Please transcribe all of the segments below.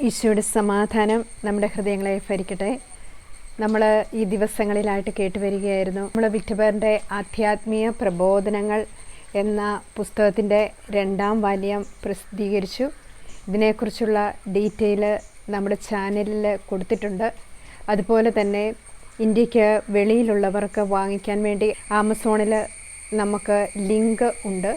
ഈശോയുടെ സമാധാനം നമ്മുടെ ഹൃദയങ്ങളെ ഭരിക്കട്ടെ. നമ്മൾ ഈ ദിവസങ്ങളിലായിട്ട് കേട്ടുവരികയായിരുന്നു. നമ്മൾ വിക്ടബറിൻ്റെ ആധ്യാത്മീയ പ്രബോധനങ്ങൾ എന്ന പുസ്തകത്തിൻ്റെ 2ാം വാല്യം പ്രസിദ്ധീകരിച്ചു. ഇതിനെക്കുറിച്ചുള്ള ഡീറ്റെയിൽ നമ്മുടെ ചാനലിൽ കൊടുത്തിട്ടുണ്ട്. അതുപോലെ തന്നെ ഇന്ത്യക്ക് വെളിയിലുള്ളവർക്ക് വാങ്ങിക്കാൻ വേണ്ടി ആമസോണിൽ നമുക്ക് ലിങ്ക് ഉണ്ട്.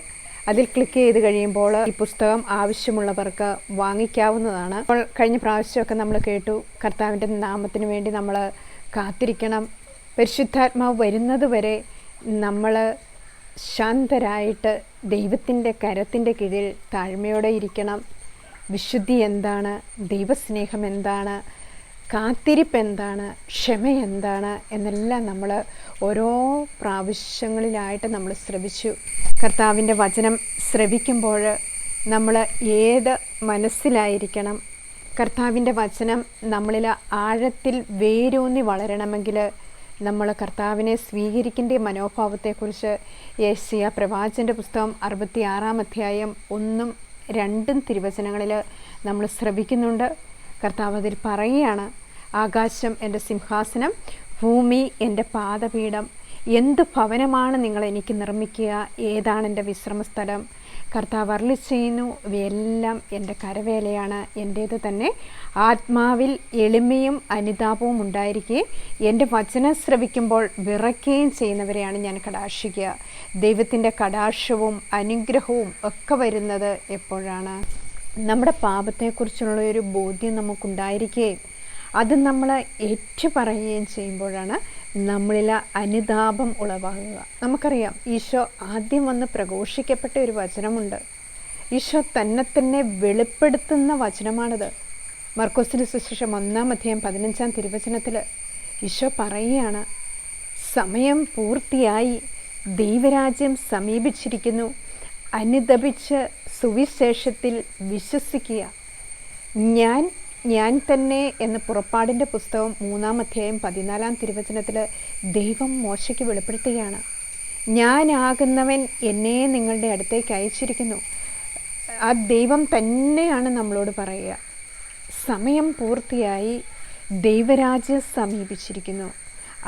അതിൽ ക്ലിക്ക് ചെയ്ത് കഴിയുമ്പോൾ ഈ പുസ്തകം ആവശ്യമുള്ളവർക്ക് വാങ്ങിക്കാവുന്നതാണ്. അപ്പോൾ കഴിഞ്ഞ പ്രാവശ്യമൊക്കെ നമ്മൾ കേട്ടു, കർത്താവിൻ്റെ നാമത്തിന് വേണ്ടി നമ്മൾ കാത്തിരിക്കണം, പരിശുദ്ധാത്മാവ് വരുന്നത് വരെ നമ്മൾ ശാന്തരായിട്ട് ദൈവത്തിൻ്റെ കരത്തിൻ്റെ കീഴിൽ താഴ്മയോടെ ഇരിക്കണം. വിശുദ്ധി എന്താണ്, ദൈവസ്നേഹം എന്താണ്, കാത്തിരിപ്പ് എന്താണ്, ക്ഷമ എന്താണ് എന്നെല്ലാം നമ്മൾ ഓരോ പ്രാവശ്യങ്ങളിലായിട്ട് നമ്മൾ ശ്രവിച്ചു. കർത്താവിൻ്റെ വചനം ശ്രവിക്കുമ്പോൾ നമ്മൾ ഏത് മനസ്സിലായിരിക്കണം? കർത്താവിൻ്റെ വചനം നമ്മളിൽ ആഴത്തിൽ വേരൂന്നി വളരണമെങ്കിൽ നമ്മൾ കർത്താവിനെ സ്വീകരിക്കേണ്ട മനോഭാവത്തെക്കുറിച്ച് യെശയ്യാ പ്രവാചകൻ്റെ പുസ്തകം 66-ാം അധ്യായം 1-ഉം 2-ഉം തിരുവചനങ്ങളിൽ നമ്മൾ ശ്രവിക്കുന്നുണ്ട്. കർത്താവ് അതിൽ പറയുകയാണ്, ആകാശം എൻ്റെ സിംഹാസനം, ഭൂമി എൻ്റെ പാദപീഠം. എന്ത് ഭവനമാണ് നിങ്ങൾ എനിക്ക് നിർമ്മിക്കുക? ഏതാണ് എൻ്റെ വിശ്രമസ്ഥലം? കർത്താവ് അരുളി ചെയ്യുന്നു, ഇവയെല്ലാം എൻ്റെ കരവേലയാണ്, എൻ്റേത് തന്നെ. ആത്മാവിൽ എളിമയും അനുതാപവും ഉണ്ടായിരിക്കെ എൻ്റെ വചനം ശ്രവിക്കുമ്പോൾ വിറയ്ക്കുകയും ചെയ്യുന്നവരെയാണ് ഞാൻ കടാക്ഷിക്കുക. ദൈവത്തിൻ്റെ കടാക്ഷവും അനുഗ്രഹവും ഒക്കെ വരുന്നത് എപ്പോഴാണ്? നമ്മുടെ പാപത്തെക്കുറിച്ചുള്ളൊരു ബോധ്യം നമുക്കുണ്ടായിരിക്കുകയും അത് നമ്മൾ ഏറ്റുപറയുകയും ചെയ്യുമ്പോഴാണ് നമ്മളിൽ അനുതാപം ഉളവാകുക. നമുക്കറിയാം, ഈശോ ആദ്യം വന്ന് പ്രഘോഷിക്കപ്പെട്ട ഒരു വചനമുണ്ട്. ഈശോ തന്നെ വെളിപ്പെടുത്തുന്ന വചനമാണിത്. മർക്കോസിൻ്റെ സുവിശേഷം 1-ാം അധ്യായം 15-ാം തിരുവചനത്തിൽ ഈശോ പറയുകയാണ്, സമയം പൂർത്തിയായി, ദൈവരാജ്യം സമീപിച്ചിരിക്കുന്നു, അനുതപിച്ച് സുവിശേഷത്തിൽ വിശ്വസിക്കുക. ഞാൻ തന്നെ എന്ന പുറപ്പാടിൻ്റെ പുസ്തകം 3-ാം അധ്യായം 14-ാം തിരുവചനത്തിൽ ദൈവം മോശയ്ക്ക് വെളിപ്പെടുത്തുകയാണ്, ഞാനാകുന്നവൻ എന്നെ നിങ്ങളുടെ അടുത്തേക്ക് അയച്ചിരിക്കുന്നു. ആ ദൈവം തന്നെയാണ് നമ്മളോട് പറയുക, സമയം പൂർത്തിയായി, ദൈവരാജ്യം സമീപിച്ചിരിക്കുന്നു,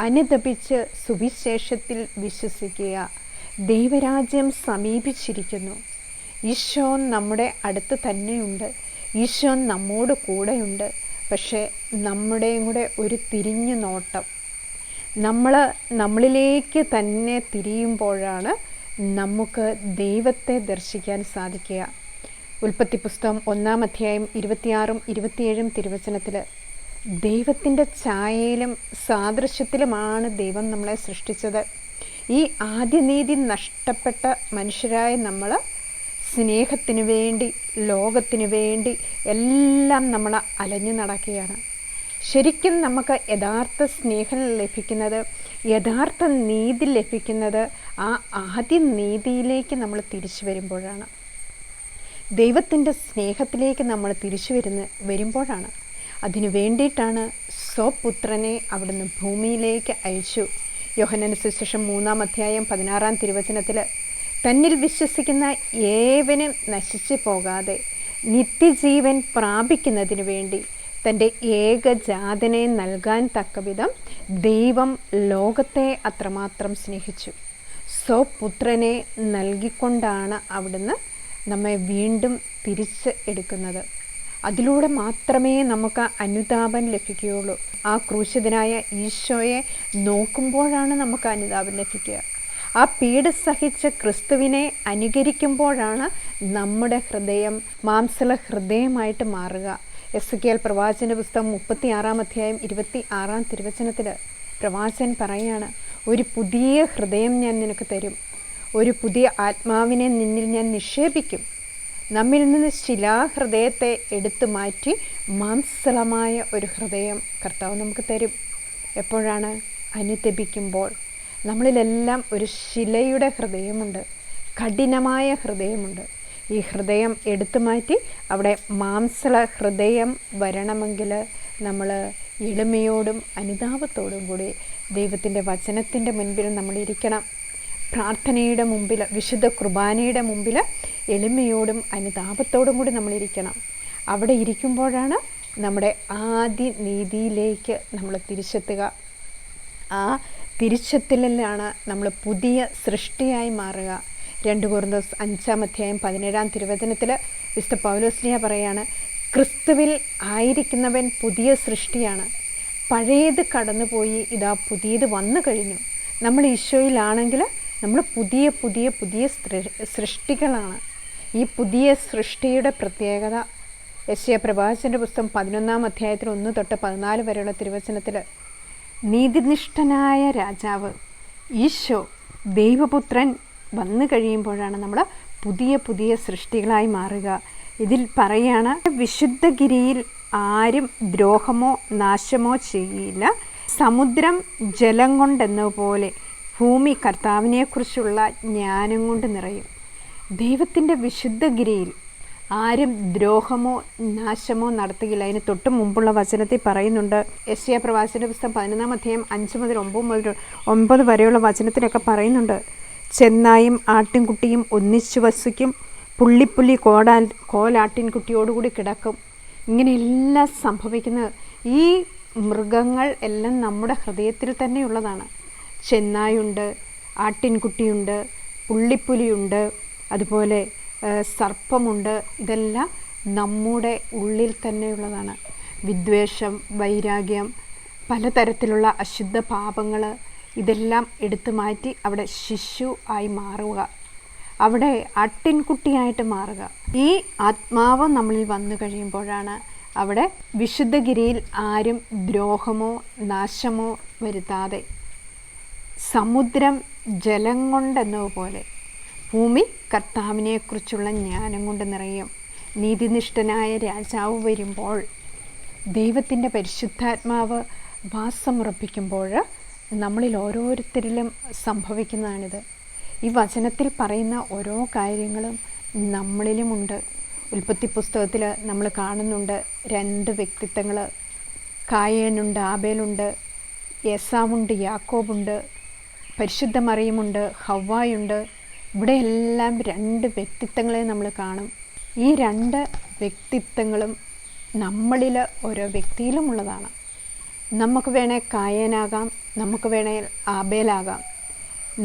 അനുതപിച്ച് സുവിശേഷത്തിൽ വിശ്വസിക്കുക. ദൈവരാജ്യം സമീപിച്ചിരിക്കുന്നു. ഈശോ നമ്മുടെ അടുത്ത് തന്നെയുണ്ട്. ഈശോ നമ്മോട് കൂടെയുണ്ട്. പക്ഷേ നമ്മുടെയും കൂടെ ഒരു തിരിഞ്ഞു നോട്ടം, നമ്മളിലേക്ക് തന്നെ തിരിയുമ്പോഴാണ് നമുക്ക് ദൈവത്തെ ദർശിക്കാൻ സാധിക്കുക. ഉൽപ്പത്തി പുസ്തകം 1-ാം അധ്യായം 26-ഉം 27-ഉം തിരുവചനത്തിൽ ദൈവത്തിൻ്റെ ഛായയിലും സാദൃശ്യത്തിലുമാണ് ദൈവം നമ്മളെ സൃഷ്ടിച്ചത്. ഈ ആദ്യനീതി നഷ്ടപ്പെട്ട മനുഷ്യരായ നമ്മൾ സ്നേഹത്തിന് വേണ്ടി, ലോകത്തിന് വേണ്ടി എല്ലാം നമ്മൾ അലഞ്ഞു നടക്കുകയാണ്. ശരിക്കും നമുക്ക് യഥാർത്ഥ സ്നേഹം ലഭിക്കുന്നത്, യഥാർത്ഥ നീതി ലഭിക്കുന്നത് ആ ആദ്യ നീതിയിലേക്ക് നമ്മൾ തിരിച്ചു വരുമ്പോഴാണ്. ദൈവത്തിൻ്റെ സ്നേഹത്തിലേക്ക് നമ്മൾ തിരിച്ചു വരുമ്പോഴാണ്. അതിനു വേണ്ടിയിട്ടാണ് സ്വപുത്രനെ അവിടുന്ന് ഭൂമിയിലേക്ക് അയച്ചു. യോഹന്നാന്റെ സുവിശേഷം 3-ാം അധ്യായം 16-ാം തിരുവചനത്തിൽ തന്നിൽ വിശ്വസിക്കുന്ന ഏവനും നശിച്ചു പോകാതെ നിത്യജീവൻ പ്രാപിക്കുന്നതിന് വേണ്ടി തൻ്റെ ഏകജാതനെ നൽകാൻ തക്കവിധം ദൈവം ലോകത്തെ അത്രമാത്രം സ്നേഹിച്ചു. സ്വപുത്രനെ നൽകിക്കൊണ്ടാണ് അവിടുന്ന് നമ്മെ വീണ്ടും തിരിച്ച് എടുക്കുന്നത്. അതിലൂടെ മാത്രമേ നമുക്ക് അനുതാപം ലഭിക്കുകയുള്ളൂ. ആ ക്രൂശിതനായ ഈശോയെ നോക്കുമ്പോഴാണ് നമുക്ക് അനുതാപം ലഭിക്കുക. ആ പീഡ സഹിച്ച ക്രിസ്തുവിനെ അനുകരിക്കുമ്പോഴാണ് നമ്മുടെ ഹൃദയം മാംസള ഹൃദയമായിട്ട് മാറുക. എസെക്കിയേൽ പ്രവാചകന്റെ പുസ്തകം 36-ാം അധ്യായം 26-ാം തിരുവചനത്തിൽ പ്രവാചകൻ പറയുകയാണ്, ഒരു പുതിയ ഹൃദയം ഞാൻ നിനക്ക് തരും, ഒരു പുതിയ ആത്മാവിനെ നിന്നിൽ ഞാൻ നിക്ഷേപിക്കും. നമ്മിൽ നിന്ന് ശിലാഹൃദയത്തെ എടുത്തു മാറ്റി മാംസളമായ ഒരു ഹൃദയം കർത്താവ് നമുക്ക് തരും. എപ്പോഴാണ്? അനുതപിക്കുമ്പോൾ. നമ്മളിലെല്ലാം ഒരു ശിലയുടെ ഹൃദയമുണ്ട്, കഠിനമായ ഹൃദയമുണ്ട്. ഈ ഹൃദയം എടുത്തു മാറ്റി അവിടെ മാംസള ഹൃദയം വരണമെങ്കിൽ നമ്മൾ എളിമയോടും അനുതാപത്തോടും കൂടി ദൈവത്തിൻ്റെ വചനത്തിൻ്റെ മുൻപിൽ നമ്മളിരിക്കണം. പ്രാർത്ഥനയുടെ മുമ്പിൽ, വിശുദ്ധ കുർബാനയുടെ മുമ്പിൽ എളിമയോടും അനുതാപത്തോടും കൂടി നമ്മളിരിക്കണം. അവിടെ ഇരിക്കുമ്പോഴാണ് നമ്മുടെ ആദ്യ നീതിയിലേക്ക് നമ്മൾ തിരിച്ചെത്തുക. ആ തിരിച്ചെത്തലിലാണ് നമ്മൾ പുതിയ സൃഷ്ടിയായി മാറുക. 2 കൊരിന്ത്യർ 5:17 തിരുവചനത്തിൽ വിശുദ്ധ പൗലോസ്ലീഹ പറയാണ്, ക്രിസ്തുവിൽ ആയിരിക്കുന്നവൻ പുതിയ സൃഷ്ടിയാണ്, പഴയത് കടന്നുപോയി, ഇതാ പുതിയത് വന്നു കഴിഞ്ഞു. നമ്മൾ ഈശോയിലാണെങ്കിൽ നമ്മൾ പുതിയ പുതിയ പുതിയ സൃഷ്ടികളാണ്. ഈ പുതിയ സൃഷ്ടിയുടെ പ്രത്യേകത യെശയ്യാ പ്രവാചകന്റെ പുസ്തകം 11 1 തൊട്ട് 14 വരെയുള്ള തിരുവചനത്തിൽ, നീതിനിഷ്ഠനായ രാജാവ് ഈശോ ദൈവപുത്രൻ വന്നു കഴിയുമ്പോഴാണ് നമ്മൾ പുതിയ പുതിയ സൃഷ്ടികളായി മാറുക. ഇതിൽ പറയാണ്, വിശുദ്ധഗിരിയിൽ ആരും ദ്രോഹമോ നാശമോ ചെയ്യില്ല, സമുദ്രം ജലം കൊണ്ടെന്നപോലെ ഭൂമി കർത്താവിനെക്കുറിച്ചുള്ള ജ്ഞാനം കൊണ്ട് നിറയും. ദൈവത്തിൻ്റെ വിശുദ്ധഗിരിയിൽ ആരും ദ്രോഹമോ നാശമോ നടത്തുകയില്ല. അതിന് തൊട്ട് മുമ്പുള്ള വചനത്തിൽ പറയുന്നുണ്ട്, യെശയ്യാ പ്രവാചകന്റെ പുസ്തകം 11 5 മുതൽ 9 വരെയുള്ള വചനത്തിലൊക്കെ പറയുന്നുണ്ട്, ചെന്നായും ആട്ടിൻകുട്ടിയും ഒന്നിച്ചു വസിക്കും, പുള്ളിപ്പുലി കോലാട്ടിൻകുട്ടിയോടുകൂടി കിടക്കും. ഇങ്ങനെയെല്ലാം സംഭവിക്കുന്നത് ഈ മൃഗങ്ങൾ എല്ലാം നമ്മുടെ ഹൃദയത്തിൽ തന്നെയുള്ളതാണ്. ചെന്നായുണ്ട്, ആട്ടിൻകുട്ടിയുണ്ട്, പുള്ളിപ്പുലിയുണ്ട്, അതുപോലെ സർപ്പമുണ്ട്. ഇതെല്ലാം നമ്മുടെ ഉള്ളിൽ തന്നെയുള്ളതാണ്. വിദ്വേഷം, വൈരാഗ്യം, പലതരത്തിലുള്ള അശുദ്ധ പാപങ്ങൾ, ഇതെല്ലാം എടുത്തു മാറ്റി അവിടെ ശിശു ആയി മാറുക, അവിടെ ആട്ടിൻകുട്ടിയായിട്ട് മാറുക. ഈ ആത്മാവ് നമ്മളിൽ വന്നു കഴിയുമ്പോഴാണ് അവിടെ വിശുദ്ധഗിരിയിൽ ആരും ദ്രോഹമോ നാശമോ വരുത്താതെ, സമുദ്രം ജലം കൊണ്ടെന്നതുപോലെ ഭൂമി കർത്താവിനെക്കുറിച്ചുള്ള ജ്ഞാനം കൊണ്ട് നിറയും. നീതിനിഷ്ഠനായ രാജാവ് വരുമ്പോൾ, ദൈവത്തിൻ്റെ പരിശുദ്ധാത്മാവ് വാസമുറപ്പിക്കുമ്പോൾ നമ്മളിൽ ഓരോരുത്തരിലും സംഭവിക്കുന്നതാണിത്. ഈ വചനത്തിൽ പറയുന്ന ഓരോ കാര്യങ്ങളും നമ്മളിലുമുണ്ട്. ഉൽപ്പത്തി പുസ്തകത്തിൽ നമ്മൾ കാണുന്നുണ്ട് 2 വ്യക്തിത്വങ്ങൾ, കായേനുണ്ട്, ആബേലുണ്ട്, ഏസാവുണ്ട്, യാക്കോബുണ്ട്, പരിശുദ്ധ മറിയമുണ്ട്, ഹവ്വായുണ്ട്. ഇവിടെയെല്ലാം 2 വ്യക്തിത്വങ്ങളെ നമ്മൾ കാണും. ഈ 2 വ്യക്തിത്വങ്ങളും നമ്മളിൽ ഓരോ വ്യക്തിയിലുമുള്ളതാണ്. നമുക്ക് വേണേൽ കായേനാകാം, നമുക്ക് വേണേൽ ആബേലാകാം.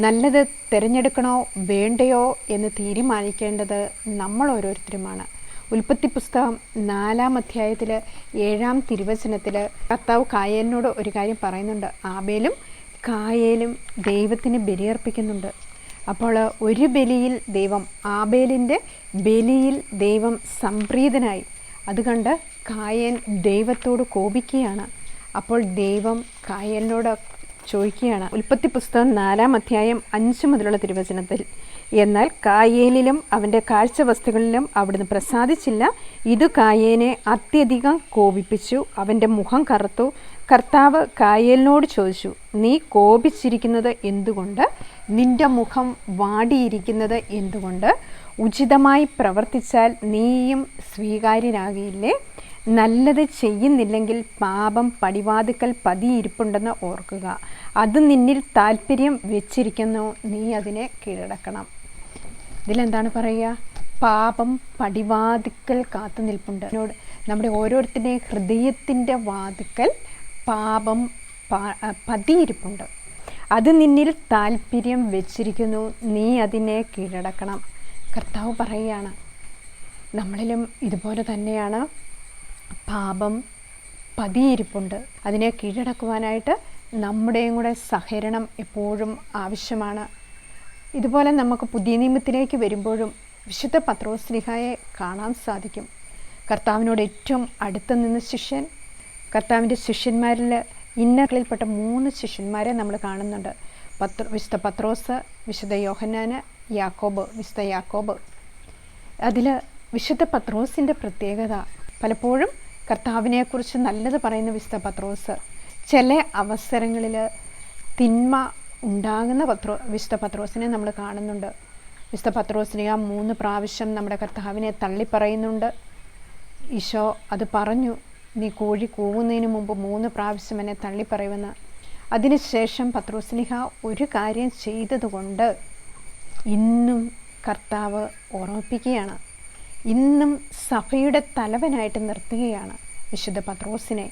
നല്ലത് തിരഞ്ഞെടുക്കണോ വേണ്ടയോ എന്ന് തീരുമാനിക്കേണ്ടത് നമ്മൾ ഓരോരുത്തരുമാണ്. ഉൽപ്പത്തി പുസ്തകം 4 7 തിരുവചനത്തിൽ കർത്താവ് കായേലിനോട് ഒരു കാര്യം പറയുന്നുണ്ട്. ആബേലും കായേലും ദൈവത്തിന് ബലിയർപ്പിക്കുന്നുണ്ട്. അപ്പോൾ ഒരു ബലിയിൽ ദൈവം, ആബേലിൻ്റെ ബലിയിൽ ദൈവം സംപ്രീതനായി. അതുകൊണ്ട് കായേൻ ദൈവത്തോട് കോപിക്കുകയാണ്. അപ്പോൾ ദൈവം കായേലിനോട് ചോദിക്കുകയാണ്, ഉൽപ്പത്തി പുസ്തകം 4 5 മുതലുള്ള തിരുവചനത്തിൽ, എന്നാൽ കായേലിലും അവൻ്റെ കാഴ്ചവസ്തുക്കളിലും അവിടുന്ന് പ്രസാദിച്ചില്ല. ഇത് കായേനെ അത്യധികം കോപിപ്പിച്ചു, അവൻ്റെ മുഖം കറുത്തു. കർത്താവ് കായേലിനോട് ചോദിച്ചു, നീ കോപിച്ചിരിക്കുന്നത് എന്തുകൊണ്ട്? നിന്റെ മുഖം വാടിയിരിക്കുന്നത് എന്തുകൊണ്ട്? ഉചിതമായി പ്രവർത്തിച്ചാൽ നീയും സ്വീകാര്യനാകിയില്ലേ? നല്ലത് ചെയ്യുന്നില്ലെങ്കിൽ പാപം പടിവാതിക്കൽ പതിയിരിപ്പുണ്ടെന്ന് ഓർക്കുക. അത് നിന്നിൽ താല്പര്യം വെച്ചിരിക്കുന്നു, നീ അതിനെ കീഴടക്കണം. ഇതിലെന്താണ് പറയുക? പാപം പടിവാതിക്കൽ കാത്തു നിൽപ്പുണ്ട്. നമ്മുടെ ഓരോരുത്തരുടെയും ഹൃദയത്തിൻ്റെ വാതിക്കൽ പാപം പതിയിരിപ്പുണ്ട്. അത് നിന്നിൽ താല്പര്യം വെച്ചിരിക്കുന്നു, നീ അതിനെ കീഴടക്കണം. കർത്താവ് പറയുകയാണ്, നമ്മളിലും ഇതുപോലെ തന്നെയാണ്. പാപം പതിയിരിപ്പുണ്ട്. അതിനെ കീഴടക്കുവാനായിട്ട് നമ്മുടെയും കൂടെ സഹകരണം എപ്പോഴും ആവശ്യമാണ്. ഇതുപോലെ നമുക്ക് പുതിയ നിയമത്തിലേക്ക് വരുമ്പോഴും വിശുദ്ധ പത്രോസ്ലീഹായെ കാണാൻ സാധിക്കും. കർത്താവിനോട് ഏറ്റവും അടുത്ത് നിന്ന ശിഷ്യൻ. കർത്താവിൻ്റെ ശിഷ്യന്മാരിൽ ഇന്നകളിൽപ്പെട്ട 3 ശിഷ്യന്മാരെ നമ്മൾ കാണുന്നുണ്ട്. വിശുദ്ധ പത്രോസ്, വിശുദ്ധ യോഹന്നാന്, യാക്കോബ്, വിശുദ്ധ യാക്കോബ്. അതിൽ വിശുദ്ധ പത്രോസിൻ്റെ പ്രത്യേകത, പലപ്പോഴും കർത്താവിനെക്കുറിച്ച് നല്ലത് പറയുന്ന വിശുദ്ധ പത്രോസ്, ചില അവസരങ്ങളിൽ തിന്മ ഉണ്ടാകുന്ന വിശുദ്ധ പത്രോസിനെ നമ്മൾ കാണുന്നുണ്ട്. വിശുദ്ധ പത്രോസിനെ 3 പ്രാവശ്യം നമ്മുടെ കർത്താവിനെ തള്ളിപ്പറയുന്നുണ്ട്. ഈശോ അത് പറഞ്ഞു, നീ കോഴി കൂവുന്നതിന് മുമ്പ് 3 പ്രാവശ്യം എന്നെ തള്ളിപ്പറയുമെന്ന്. അതിനുശേഷം പത്രോസ്ലീഹ ഒരു കാര്യം ചെയ്തതുകൊണ്ട് ഇന്നും കർത്താവ് ഓർമ്മിപ്പിക്കുകയാണ്, ഇന്നും സഭയുടെ തലവനായിട്ട് നിർത്തുകയാണ്. വിശുദ്ധ പത്രോസിനെ.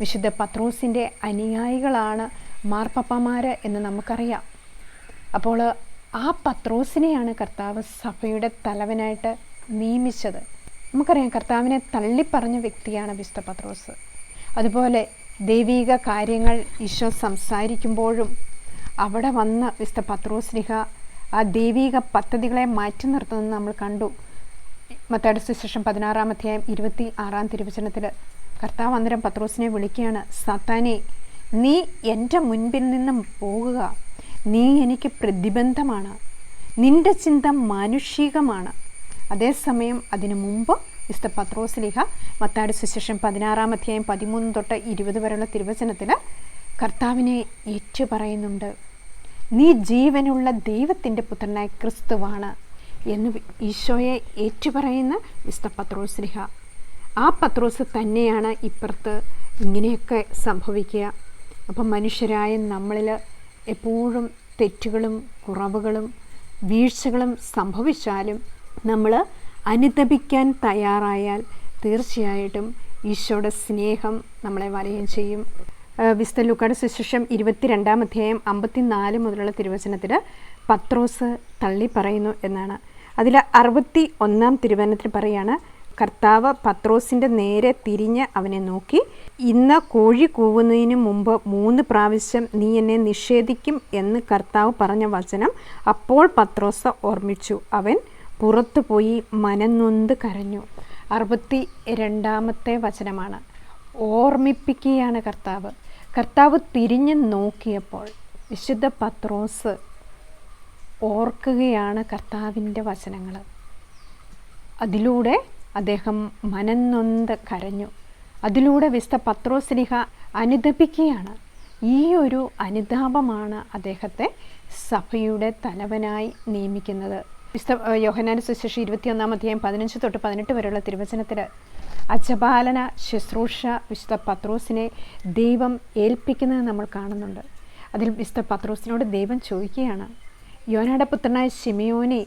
വിശുദ്ധ പത്രോസിൻ്റെ അനുയായികളാണ് മാർപ്പാപ്പമാർ എന്ന് നമുക്കറിയാം. അപ്പോൾ ആ പത്രോസിനെയാണ് കർത്താവ് സഭയുടെ തലവനായിട്ട് നിയമിച്ചത്. നമുക്കറിയാം കർത്താവിനെ തള്ളിപ്പറഞ്ഞ വ്യക്തിയാണ് വിശുദ്ധ പത്രോസ്. അതുപോലെ ദൈവിക കാര്യങ്ങൾ ഈശോ സംസാരിക്കുമ്പോഴും അവിടെ വന്ന് വിശുദ്ധ പത്രോസ്ലിഹ ആ ദൈവിക പദ്ധതികളെ മാറ്റി നിർത്തുന്നത് നമ്മൾ കണ്ടു. മത്തായിയുടെ സുവിശേഷം 16-ാം അധ്യായം 26-ാം തിരുവചനത്തിൽ കർത്താവ് അന്നേരം പത്രോസിനെ വിളിക്കുകയാണ്, സാത്താനെ, നീ എൻ്റെ മുൻപിൽ നിന്നും പോകുക, നീ എനിക്ക് പ്രതിബന്ധമാണ്, നിൻ്റെ ചിന്ത മാനുഷികമാണ്. അതേസമയം അതിനു മുമ്പ് വിശുദ്ധ പത്രോസ്ലിഹ മത്തായിയുടെ സുവിശേഷം 16-ാം അധ്യായം 13 തൊട്ട് 20 വരെയുള്ള തിരുവചനത്തിൽ കർത്താവിനെ ഏറ്റുപറയുന്നുണ്ട്. നീ ജീവനുള്ള ദൈവത്തിൻ്റെ പുത്രനായ ക്രിസ്തുവാണ് എന്ന് ഈശോയെ ഏറ്റുപറയുന്ന വിശുദ്ധ പത്രോസ്ലിഹ. ആ പത്രോസ് തന്നെയാണ് ഇപ്പുറത്ത് ഇങ്ങനെയൊക്കെ സംഭവിക്കുക. അപ്പം മനുഷ്യരായ നമ്മളിൽ എപ്പോഴും തെറ്റുകളും കുറവുകളും വീഴ്ചകളും സംഭവിച്ചാലും നമ്മൾ അനുതപിക്കാൻ തയ്യാറായാൽ തീർച്ചയായിട്ടും ഈശോയുടെ സ്നേഹം നമ്മളെ വലയം ചെയ്യും. വിശുദ്ധ ലൂക്കായുടെ സുവിശേഷം 22-ാം അധ്യായം 54 മുതലുള്ള തിരുവചനത്തിൽ പത്രോസ് തള്ളി പറയുന്നു എന്നാണ്. അതിൽ 61-ാം തിരുവചനത്തിൽ പറയാണ്, കർത്താവ് പത്രോസിൻ്റെ നേരെ തിരിഞ്ഞ് അവനെ നോക്കി, ഇന്ന് കോഴി കൂവുന്നതിന് മുമ്പ് 3 പ്രാവശ്യം നീ എന്നെ നിഷേധിക്കും എന്ന് കർത്താവ് പറഞ്ഞ വചനം അപ്പോൾ പത്രോസ് ഓർമ്മിച്ചു. അവൻ പുറത്തു പോയി മനംനൊന്ത് കരഞ്ഞു. 62-ാമത്തെ വചനമാണ്. ഓർമ്മിപ്പിക്കുകയാണ് കർത്താവ്. കർത്താവ് തിരിഞ്ഞ് നോക്കിയപ്പോൾ വിശുദ്ധ പത്രോസ് ഓർക്കുകയാണ് കർത്താവിൻ്റെ വചനങ്ങൾ. അതിലൂടെ അദ്ദേഹം മനംനൊന്ത് കരഞ്ഞു. അതിലൂടെ വിശുദ്ധ പത്രോസ്ലിഹ അനുതപിക്കുകയാണ്. ഈ ഒരു അനുതാപമാണ് അദ്ദേഹത്തെ സഭയുടെ തലവനായി നിയമിക്കുന്നത്. വിശുദ്ധ യോഹന്നാന്റെ സുവിശേഷം 21-ാം അധ്യായം 15 തൊട്ട് 18 വരെയുള്ള തിരുവചനത്തിൽ അജപാലന ശുശ്രൂഷ വിശുദ്ധ പത്രോസിനെ ദൈവം ഏൽപ്പിക്കുന്നത് നമ്മൾ കാണുന്നുണ്ട്. അതിൽ വിശുദ്ധ പത്രോസിനോട് ദൈവം ചോദിക്കുകയാണ്, യോനയുടെ പുത്രനായ ശിമിയോനെ,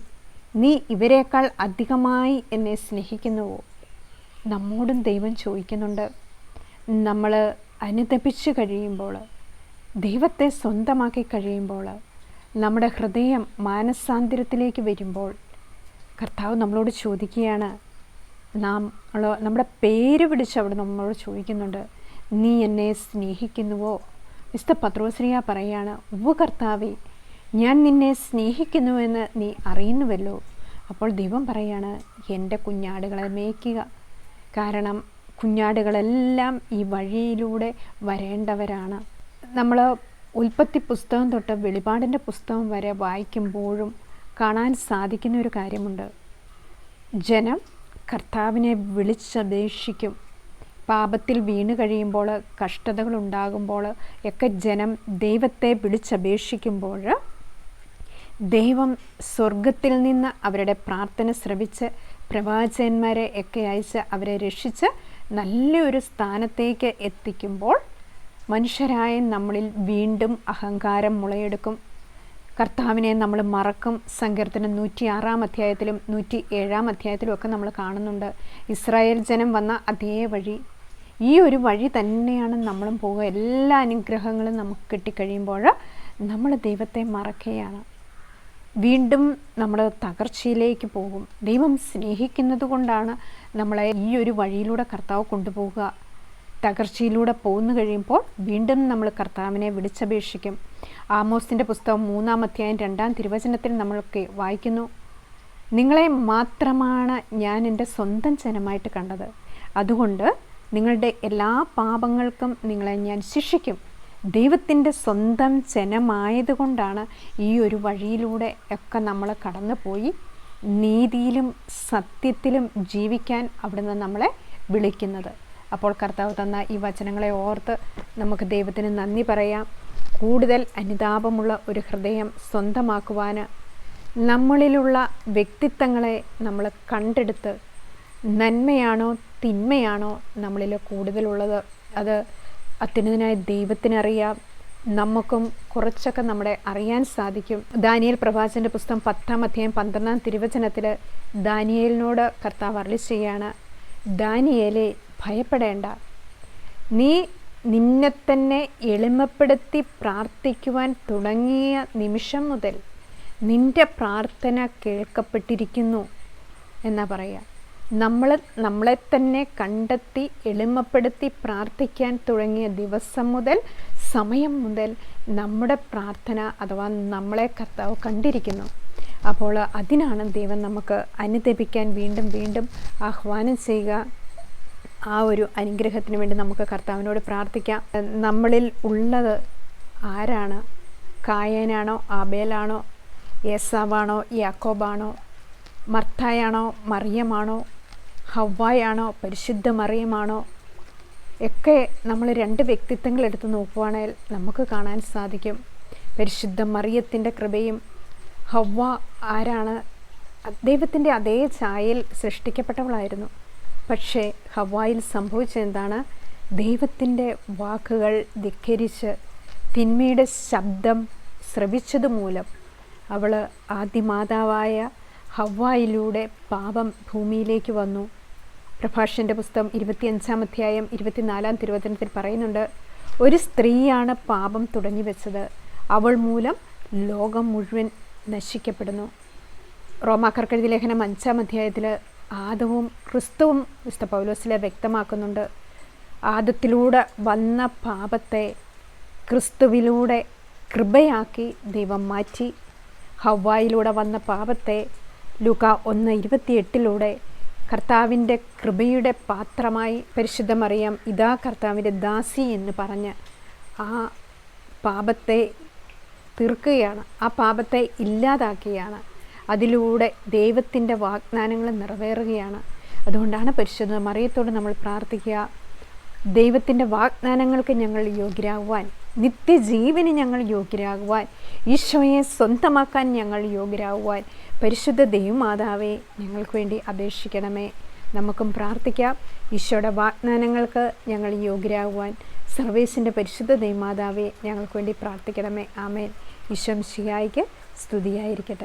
നീ ഇവരെക്കാൾ അധികമായി എന്നെ സ്നേഹിക്കുന്നുവോ? നമ്മോടും ദൈവം ചോദിക്കുന്നുണ്ട്. നമ്മൾ അനുതപിച്ച് കഴിയുമ്പോൾ, ദൈവത്തെ സ്വന്തമാക്കി കഴിയുമ്പോൾ, നമ്മുടെ ഹൃദയം മാനസാന്തരത്തിലേക്ക് വരുമ്പോൾ കർത്താവ് നമ്മളോട് ചോദിക്കുകയാണ്, നമ്മുടെ പേര് വിളിച്ച് അവിടെ നമ്മളോട് ചോദിക്കുന്നുണ്ട്, നീ എന്നെ സ്നേഹിക്കുന്നുവോ? വിശുദ്ധ പത്രോസ്ലിഹ പറയാണ്, ഉവ്വ് കർത്താവേ, ഞാൻ നിന്നെ സ്നേഹിക്കുന്നുവെന്ന് നീ അറിയുന്നുവല്ലോ. അപ്പോൾ ദൈവം പറയാണ്, എൻ്റെ കുഞ്ഞാടുകളെ മേയ്ക്കുക. കാരണം കുഞ്ഞാടുകളെല്ലാം ഈ വഴിയിലൂടെ വരേണ്ടവരാണ്. നമ്മൾ ഉൽപ്പത്തി പുസ്തകം തൊട്ട് വെളിപാടിൻ്റെ പുസ്തകം വരെ വായിക്കുമ്പോഴും കാണാൻ സാധിക്കുന്ന ഒരു കാര്യമുണ്ട്. ജനം കർത്താവിനെ വിളിച്ചപേക്ഷിക്കും. പാപത്തിൽ വീണ് കഴിയുമ്പോൾ, കഷ്ടതകളുണ്ടാകുമ്പോൾ ഒക്കെ ജനം ദൈവത്തെ വിളിച്ചപേക്ഷിക്കുമ്പോൾ ദൈവം സ്വർഗത്തിൽ നിന്ന് അവരുടെ പ്രാർത്ഥന ശ്രവിച്ച് പ്രവാചകന്മാരെ ഒക്കെ അയച്ച് അവരെ രക്ഷിച്ച് നല്ലൊരു സ്ഥാനത്തേക്ക് എത്തിക്കുമ്പോൾ മനുഷ്യരായ നമ്മളിൽ വീണ്ടും അഹങ്കാരം മുളയെടുക്കും. കർത്താവിനെ നമ്മൾ മറക്കും. സങ്കീർത്തനം 106-ാം അധ്യായത്തിലും 107-ാം അധ്യായത്തിലും ഒക്കെ നമ്മൾ കാണുന്നുണ്ട്. ഇസ്രായേൽ ജനം വന്ന അതേ വഴി, ഈ ഒരു വഴി തന്നെയാണ് നമ്മളും പോവുക. എല്ലാ അനുഗ്രഹങ്ങളും നമുക്ക് കിട്ടിക്കഴിയുമ്പോൾ നമ്മൾ ദൈവത്തെ മറക്കുകയാണ്. വീണ്ടും നമ്മൾ തകർച്ചയിലേക്ക് പോകും. ദൈവം സ്നേഹിക്കുന്നത് കൊണ്ടാണ് നമ്മളെ ഈ ഒരു വഴിയിലൂടെ കർത്താവ് കൊണ്ടുപോവുക. തകർച്ചയിലൂടെ പോന്നു കഴിയുമ്പോൾ വീണ്ടും നമ്മൾ കർത്താവിനെ വിളിച്ചപേക്ഷിക്കും. ആമോസിൻ്റെ പുസ്തകം 3-ാം അധ്യായം 2-ാം തിരുവചനത്തിൽ നമ്മളൊക്കെ വായിക്കുന്നു, നിങ്ങളെ മാത്രമാണ് ഞാൻ എൻ്റെ സ്വന്തം ജനമായിട്ട് കണ്ടത്, അതുകൊണ്ട് നിങ്ങളുടെ എല്ലാ പാപങ്ങൾക്കും നിങ്ങളെ ഞാൻ ശിക്ഷിക്കും. ദൈവത്തിൻ്റെ സ്വന്തം ജനമായതുകൊണ്ടാണ് ഈ ഒരു വഴിയിലൂടെ ഒക്കെ നമ്മൾ കടന്നു പോയി നീതിയിലും സത്യത്തിലും ജീവിക്കാൻ അവിടുന്ന് നമ്മളെ വിളിക്കുന്നത്. അപ്പോൾ കർത്താവ് തന്ന ഈ വചനങ്ങളെ ഓർത്ത് നമുക്ക് ദൈവത്തിന് നന്ദി പറയാം. കൂടുതൽ അനുതാപമുള്ള ഒരു ഹൃദയം സ്വന്തമാക്കുവാൻ നമ്മളിലുള്ള വ്യക്തിത്വങ്ങളെ നമ്മൾ കണ്ടെടുത്ത് നന്മയാണോ തിന്മയാണോ നമ്മളിൽ കൂടുതലുള്ളത് അത് അത്യുന്നതനായ ദൈവത്തിനറിയാം. നമുക്കും കുറച്ചൊക്കെ നമ്മുടെ അറിയാൻ സാധിക്കും. ദാനിയേൽ പ്രവാചകന്റെ പുസ്തകം 10-ാം അധ്യായം 12-ാം തിരുവചനത്തിൽ ദാനിയേലിനോട് കർത്താവ് അരുളി ചെയ്യാണ്, ദാനിയേലേ ഭയപ്പെടേണ്ട, നീ നിന്നെ തന്നെ എളിമപ്പെടുത്തി പ്രാർത്ഥിക്കുവാൻ തുടങ്ങിയ നിമിഷം മുതൽ നിൻ്റെ പ്രാർത്ഥന കേൾക്കപ്പെട്ടിരിക്കുന്നു എന്നാ പറയുക. നമ്മളെ തന്നെ കണ്ടെത്തി എളിമപ്പെടുത്തി പ്രാർത്ഥിക്കാൻ തുടങ്ങിയ ദിവസം മുതൽ, സമയം മുതൽ നമ്മുടെ പ്രാർത്ഥന അഥവാ നമ്മളെ കർത്താവ് കണ്ടിരിക്കുന്നു. അപ്പോൾ അതിനാണ് ദൈവം നമുക്ക് അനുദപിക്കാൻ വീണ്ടും വീണ്ടും ആഹ്വാനം ചെയ്യുക. ആ ഒരു അനുഗ്രഹത്തിന് വേണ്ടി നമുക്ക് കർത്താവിനോട് പ്രാർത്ഥിക്കാം. നമ്മളിൽ ഉള്ളത് ആരാണ്? കായേനാണോ? ആബേലാണോ? ഏസാവാണോ? യാക്കോബാണോ? മർത്തായാണോ? മറിയമാണോ? ഹവ്വായാണോ? പരിശുദ്ധ മറിയമാണോ? ഒക്കെ നമ്മൾ 2 വ്യക്തിത്വങ്ങൾ എടുത്ത് നോക്കുവാണെങ്കിൽ നമുക്ക് കാണാൻ സാധിക്കും. പരിശുദ്ധ മറിയത്തിൻ്റെ കൃപയും, ഹവ്വ ആരാണ്? ദൈവത്തിൻ്റെ അതേ ഛായയിൽ സൃഷ്ടിക്കപ്പെട്ടവളായിരുന്നു. പക്ഷേ ഹവ്വായിൽ സംഭവിച്ചെന്താണ്? ദൈവത്തിൻ്റെ വാക്കുകൾ ധിക്കരിച്ച് തിന്മയുടെ ശബ്ദം ശ്രവിച്ചതുമൂലം അവൾ ആദിമാതാവായ ഹവ്വായിലൂടെ പാപം ഭൂമിയിലേക്ക് വന്നു. പ്രഭാഷകൻ്റെ പുസ്തകം 25-ാം അധ്യായം 24-ാം തിരുവചനത്തിൽ പറയുന്നുണ്ട്, ഒരു സ്ത്രീയാണ് പാപം തുടങ്ങി വെച്ചത്, അവൾ മൂലം ലോകം മുഴുവൻ നശിക്കപ്പെടുന്നു. റോമാക്കാർക്കെഴുതിയ ലേഖനം 5-ാം അധ്യായത്തിൽ ആദവും ക്രിസ്തുവും വിശുദ്ധ പൗലോസിലെ വ്യക്തമാക്കുന്നുണ്ട്. ആദത്തിലൂടെ വന്ന പാപത്തെ ക്രിസ്തുവിലൂടെ കൃപയാക്കി ദൈവം മാറ്റി. ഹവ്വായിലൂടെ വന്ന പാപത്തെ ലൂക്കാ 1:28 കർത്താവിൻ്റെ കൃപയുടെ പാത്രമായി പരിശുദ്ധ മറിയം ഇതാ കർത്താവിൻ്റെ ദാസി എന്ന് പറഞ്ഞ് ആ പാപത്തെ തീർക്കുകയാണ്, ആ പാപത്തെ ഇല്ലാതാക്കുകയാണ്. അതിലൂടെ ദൈവത്തിൻ്റെ വാഗ്ദാനങ്ങൾ നിറവേറുകയാണ്. അതുകൊണ്ടാണ് പരിശുദ്ധ മറിയത്തോട് നമ്മൾ പ്രാർത്ഥിക്കുക, ദൈവത്തിൻ്റെ വാഗ്ദാനങ്ങൾക്ക് ഞങ്ങൾ യോഗ്യരാകുവാൻ, നിത്യജീവന് ഞങ്ങൾ യോഗ്യരാകുവാൻ, ഈശോയെ സ്വന്തമാക്കാൻ ഞങ്ങൾ യോഗ്യരാകുവാൻ പരിശുദ്ധ ദൈവമാതാവേ ഞങ്ങൾക്ക് വേണ്ടി അപേക്ഷിക്കണമേ. നമുക്കും പ്രാർത്ഥിക്കാം. ഈശോയുടെ വാഗ്ദാനങ്ങൾക്ക് ഞങ്ങൾ യോഗ്യരാകുവാൻ സർവേസിൻ്റെ പരിശുദ്ധ ദൈവമാതാവേ ഞങ്ങൾക്ക് വേണ്ടി പ്രാർത്ഥിക്കണമേ. ആമേൻ. ഈശോ മിശിഹായ്ക്ക് സ്തുതിയായിരിക്കട്ടെ.